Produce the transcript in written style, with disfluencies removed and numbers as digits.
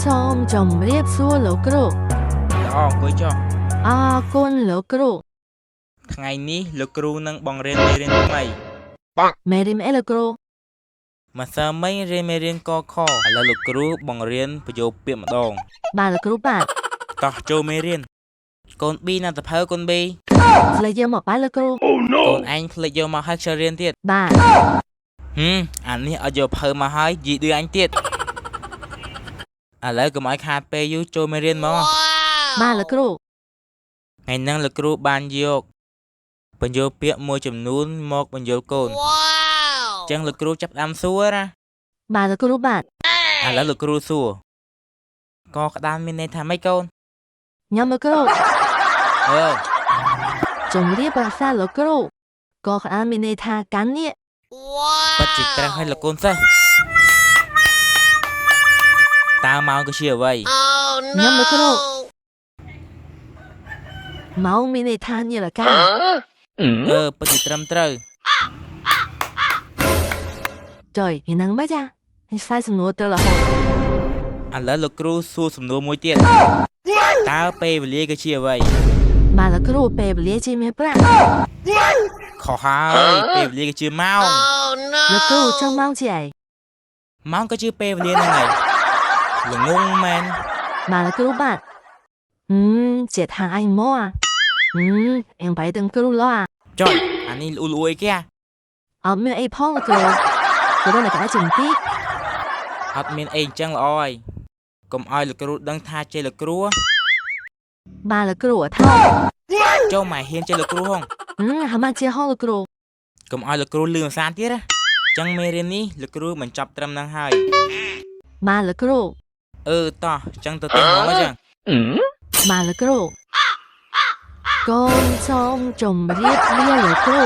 សូមជម្រាបសួរលោកគ្រូល្អអង្គុយចុះអរគុណលោកគ្រូថ្ងៃនេះលោកគ្រូនឹងបង្រៀនមេរៀនថ្មីមេរៀនអីលោកគ្រូម្សិលមិញរៀនមេរៀនកខឥឡូវលោកគ្រូបង្រៀនប្រយោគពាក្យម្ដងបាទលោកគ្រូបាទតោះចូលមេរៀនកូន B ណាតភៅកូន B ផ្លេចយកមកបាទលោកគ្រូកូនឯងផ្លេចយកមកឲ្យចូលរៀនទៀតបាទអានេះឲ្យយកភៅមកឲ្យយីឌឺអញទៀតឥឡូវកុំឲ្យខាតពេលយូរចូលមេរៀនមកបាទលោកគ្រូថ្ងៃហ្នឹងលោកគ្រូបានយកបញ្យល់ពាក្យមួយចំនួនមកបញ្យល់កូនអញ្ចឹងលោកគ្រូចាប់ផ្ដើមសួរណាបាទលោកគ្រូបាទឥឡូវលោកគ្រូសួរកក្តាមមានន័យថាម៉េចកូនញ៉ាំលោកគ្រូជម្រាបប្រសាលោកគ្រូកក្តាមមានន័យថាកាន់នេះពិតជាត្រូវឲ្យលោកកូនសិស្សតើម៉ោងគឺជាអ្វីញ៉ាំលោកគ្រូម៉ោងមានន័យថានាឡិកាពិតជាត្រឹមត្រូវចុយឯហ្នឹងមិនចាឯខ្សែសំណួរទៅរហូតឥឡូវលោកគ្រូសួរសំណួរមួយទៀតតើពេលវេលាគឺជាអ្វីបាទលោកគ្រូពេលវេលាជាមាសប្រាក់ខុសហើយពេលវេលាគឺជាម៉ោងលោកគ្រូចង់ម៉ោងជាអីម៉ោងក៏ជាពេលវេលាហ្នឹងហើយល្ងងមែនបាទលោកគ្រូបាទជាថាអញមកអៀងបែរទាំងគ្រូឡោចុយអានេះលូអ៊ុយគេអត់មានអីផងលោកគ្រូគ្រូនៅកែជំទីអត់មានអីអញ្ចឹងល្អហើយកុំឲ្យលោកគ្រូដឹងថាចេះលោកគ្រូបាទលោកគ្រូអត់ថោចូលមកហ៊ានចេះលោកគ្រូហងហាមកជាហងលោកគ្រូកុំឲ្យលោកគ្រូលឺភាសាទៀតណាអញ្ចឹងមេរៀននេះលោកគ្រូបញ្ចប់ត្រឹមហ្នឹងហើយបាទលោកគ្រូតោះអញ្ចឹងទៅទីមកអញ្ចឹងបាទលោកគ្រូកូនសូមជម្រាបលាលោកគ្រូ